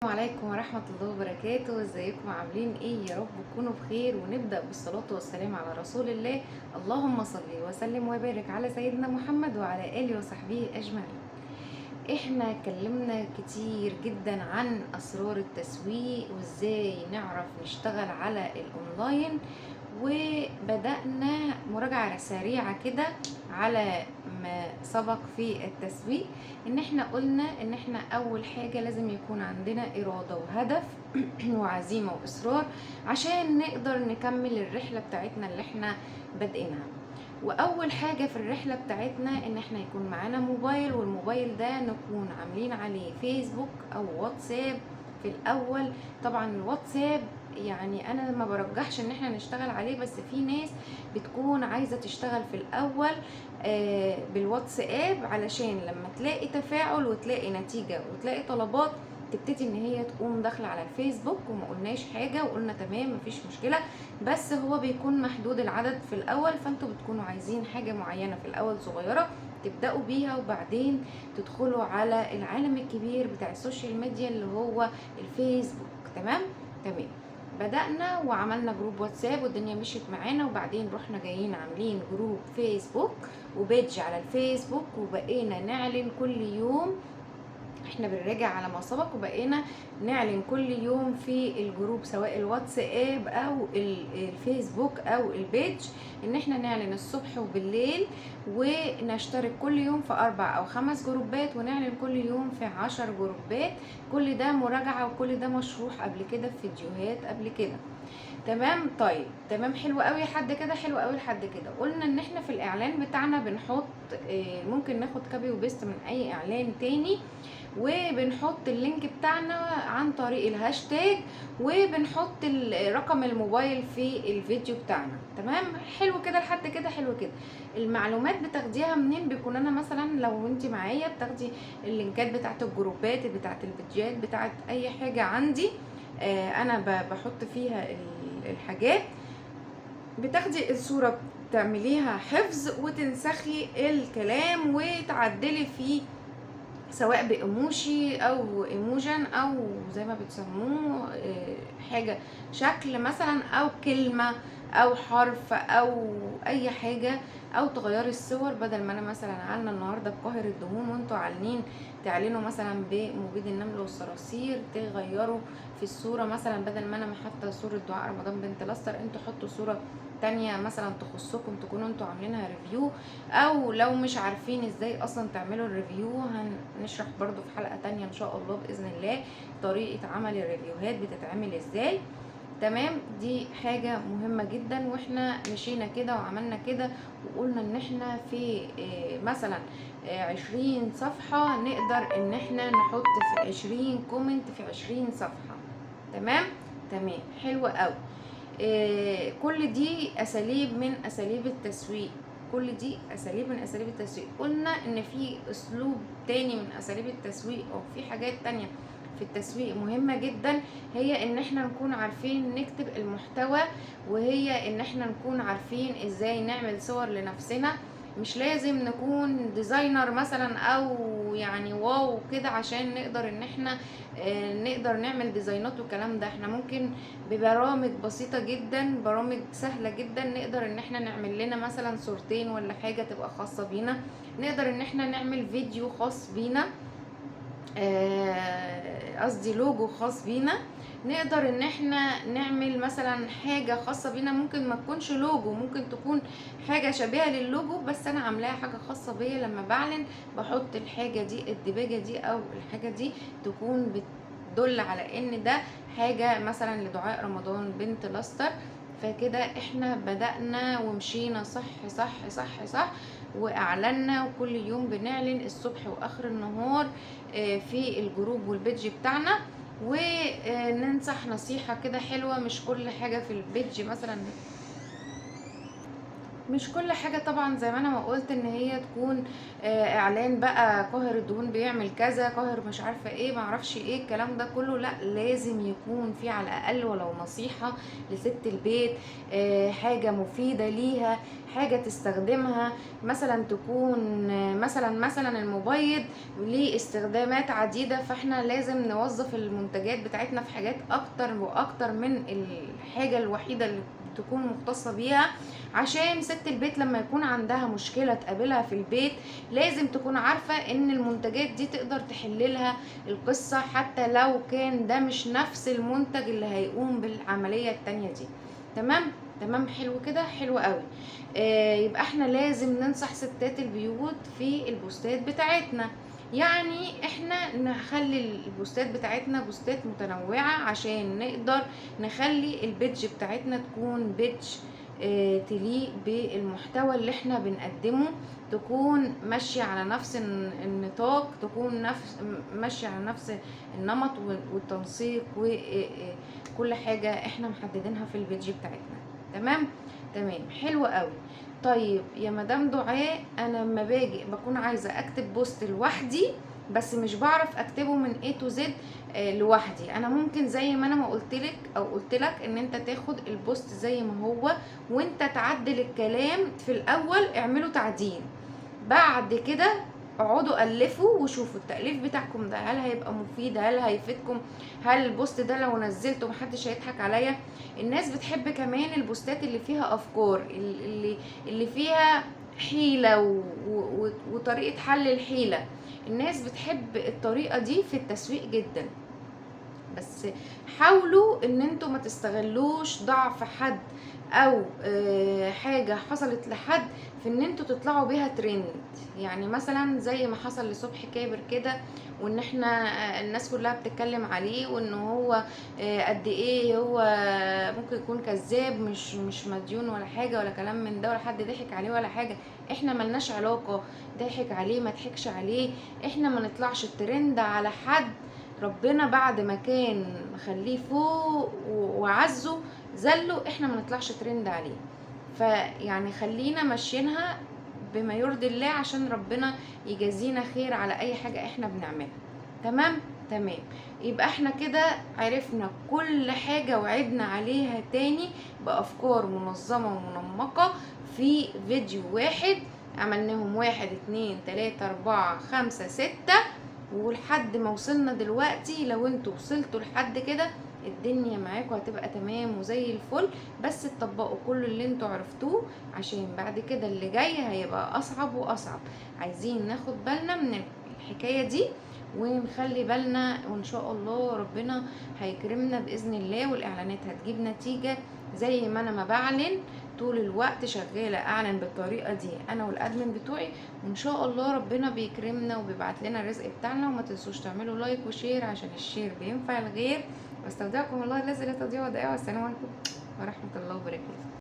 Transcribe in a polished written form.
عليكم ورحمة الله وبركاته. ازيكم عاملين ايه؟ يا رب تكونوا بخير. ونبدأ بالصلاة والسلام على رسول الله. اللهم صل وسلم وبارك على سيدنا محمد وعلى آله وصحبه أجمعين. احنا اتكلمنا كتير جدا عن أسرار التسويق وازاي نعرف نشتغل على الأونلاين، وبدأنا مراجعة سريعة كده على ما سبق في التسويق. ان احنا قلنا ان احنا اول حاجة لازم يكون عندنا ارادة وهدف وعزيمة واصرار عشان نقدر نكمل الرحلة بتاعتنا اللي احنا بادئينها. واول حاجة في الرحلة بتاعتنا ان احنا يكون معانا موبايل، والموبايل ده نكون عاملين عليه فيسبوك او واتساب في الاول. طبعا الواتساب يعني انا ما برجحش ان احنا نشتغل عليه، بس في ناس بتكون عايزة تشتغل في الاول بالواتساب علشان لما تلاقي تفاعل وتلاقي نتيجة وتلاقي طلبات تبتدي ان هي تقوم داخله على الفيسبوك. وما قلناش حاجه وقلنا تمام مفيش مشكله، بس هو بيكون محدود العدد في الاول، فانتوا بتكونوا عايزين حاجه معينه في الاول صغيره تبداوا بيها، وبعدين تدخلوا على العالم الكبير بتاع السوشيال ميديا اللي هو الفيسبوك. تمام. بدأنا وعملنا جروب واتساب والدنيا مشيت معانا، وبعدين رحنا جايين عاملين جروب فيسبوك وبيدج على الفيسبوك، وبقينا نعلن كل يوم. احنا بنراجع على ما سبق، وبقينا نعلن كل يوم في الجروب سواء الواتساب او الفيسبوك او البيج، ان احنا نعلن الصبح وبالليل، ونشترك كل يوم في 4 أو 5 جروبات، ونعلن كل يوم في 10 جروبات. كل ده مراجعة وكل ده مشروح قبل كده في فيديوهات قبل كده. تمام. طيب تمام، حلو قوي لحد كده، حلو قوي لحد كده. قلنا ان احنا في الاعلان بتاعنا بنحط ممكن ناخد كوبي وبيست من اي اعلان تاني، وبنحط اللينك بتاعنا عن طريق الهاشتاج، وبنحط رقم الموبايل في الفيديو بتاعنا. تمام، حلو كده لحد كده، حلو كده. المعلومات بتاخديها منين؟ بيكون انا مثلا لو انت معايا بتاخدي اللينكات بتاعت الجروبات بتاعت الفيديوهات بتاعت اي حاجة عندي، انا بحط فيها الحاجات. بتاخدي الصورة تعمليها حفظ وتنسخي الكلام وتعدلي فيه سواء بإيموشي او ايموجن او زي ما بتسموه حاجة شكل مثلا او كلمة او حرف او اي حاجة، او تغيري الصور. بدل ما انا مثلا عالنه النهارده بقاهر الدهون وانتوا عالنين تعلنوا مثلا بمبيد النمل والصراصير، تغيروا في الصورة مثلا بدل ما انا حاطه صورة دعاء رمضان بنت لاستر، انتوا حطوا صورة تانية مثلا تخصكم تكونوا انتوا عاملينها ريفيو. او لو مش عارفين ازاي اصلا تعملوا الريفيو، هنشرح برضو في حلقة تانية ان شاء الله بإذن الله طريقة عمل الريفيوهات بتتعمل ازاي. تمام، دي حاجة مهمة جدا. واحنا مشينا كده وعملنا كده وقلنا ان احنا في مثلا 20 صفحة نقدر ان احنا نحط في 20 كومنت في 20 صفحة. تمام. تمام، حلوة قوي. كل دي اساليب من اساليب التسويق، كل دي اساليب من اساليب التسويق. قلنا ان في اسلوب تاني من اساليب التسويق، او في حاجات تانية في التسويق مهمة جدا، هي ان احنا نكون عارفين نكتب المحتوى، وهي ان احنا نكون عارفين ازاي نعمل صور لنفسنا. مش لازم نكون ديزاينر مثلا او يعني واو كده عشان نقدر ان احنا نقدر نعمل ديزاينات والكلام ده. احنا ممكن ببرامج بسيطة جدا، برامج سهلة جدا، نقدر ان احنا نعمل لنا مثلا صورتين ولا حاجة تبقى خاصة بينا، نقدر ان احنا نعمل فيديو خاص بينا، قصدي لوجو خاص بينا. نقدر ان احنا نعمل مثلا حاجة خاصة بينا، ممكن ما تكونش لوجو، ممكن تكون حاجة شبيهة للوجو بس انا عاملاها حاجة خاصة بيا. لما بعلن بحط الحاجة دي، الدباجة دي او الحاجة دي تكون بتدل على ان ده حاجة مثلا لدعاء رمضان بنت لاستر. فكده احنا بدأنا ومشينا صح صح صح صح، واعلنا وكل يوم بنعلن الصبح واخر النهار في الجروب والبيدج بتاعنا. وننصح نصيحة كده حلوة، مش كل حاجة في البيدج مثلا مش كل حاجة طبعا زي ما انا ما قلت ان هي تكون اعلان بقى قاهر الدهون بيعمل كذا، قاهر مش عارفة ايه، معرفش ايه الكلام ده كله. لا، لازم يكون في على الاقل ولو نصيحة لست البيت، حاجة مفيدة ليها، حاجة تستخدمها. مثلا تكون مثلا المبيض ليه استخدامات عديدة، فاحنا لازم نوظف المنتجات بتاعتنا في حاجات اكتر واكتر من الحاجة الوحيدة اللي تكون مختصة بيها. عشان ست البيت لما يكون عندها مشكلة تقابلها في البيت لازم تكون عارفة ان المنتجات دي تقدر تحللها القصة، حتى لو كان ده مش نفس المنتج اللي هيقوم بالعملية التانية دي. تمام. تمام، حلو كده، حلو قوي. يبقى احنا لازم ننصح ستات البيوت في البوستات بتاعتنا. يعني احنا نخلي البوستات بتاعتنا بوستات متنوعة عشان نقدر نخلي البيدج بتاعتنا تكون بيدج تليق بالمحتوى اللي احنا بنقدمه، تكون ماشية على نفس النطاق، تكون ماشية على نفس النمط والتنسيق وكل حاجة احنا محددينها في الفيديو بتاعتنا. تمام. تمام، حلو قوي. طيب يا مدام دعاء، انا لما باجي بكون عايزة اكتب بوست لوحدي بس مش بعرف اكتبه من A to Z لوحدي. انا ممكن زي ما انا ما قلتلك او قلتلك ان انت تاخد البوست زي ما هو وانت تعدل الكلام في الاول، اعمله تعديل. بعد كده اقعدوا الفوا وشوفوا التأليف بتاعكم ده هل هيبقى مفيد، هل هيفيدكم، هل البوست ده لو نزلته محدش هيضحك عليا. الناس بتحب كمان البوستات اللي فيها افكار، اللي فيها حيلة وطريقة حل الحيلة. الناس بتحب الطريقة دي في التسويق جدا. بس حاولوا ان انتوا ما تستغلوش ضعف حد او حاجة حصلت لحد في ان انتوا تطلعوا بيها ترند. يعني مثلا زي ما حصل لصبحي كابر كده، وان احنا الناس كلها بتتكلم عليه وان هو قد ايه هو ممكن يكون كذاب، مش مديون ولا حاجة ولا كلام من ده، ولا حد ضحك عليه ولا حاجة. احنا ملناش علاقة، ضحك عليه ما ضحكش عليه، احنا ما نطلعش الترند على حد ربنا بعد ما كان مخليه فوق وعزه ذله، احنا ما نطلعش ترند عليه. فيعني خلينا ماشيينها بما يرضي الله عشان ربنا يجازينا خير على اي حاجة احنا بنعملها. تمام. تمام. يبقى احنا كده عرفنا كل حاجة وعدنا عليها تاني بأفكار منظمة ومنمقة في فيديو واحد. عملناهم 1 2 3 4 5 6، ولحد ما وصلنا دلوقتي. لو انتوا وصلتوا لحد كده الدنيا معاكم هتبقى تمام وزي الفل. بس تطبقوا كل اللي انتوا عرفتوه عشان بعد كده اللي جاي هيبقى اصعب واصعب. عايزين ناخد بالنا من الحكاية دي ونخلي بالنا، وان شاء الله ربنا هيكرمنا باذن الله والاعلانات هتجيب نتيجة. زي ما انا ما بعلن طول الوقت شغالة اعلن بالطريقة دي انا والادمن بتوعي، وان شاء الله ربنا بيكرمنا وبيبعت لنا الرزق بتاعنا. وما تنسوش تعملوا لايك وشير عشان الشير بينفع الغير. واستودعكم الله الذي لا تضيع ودائعه. والسلام عليكم ورحمة الله وبركاته.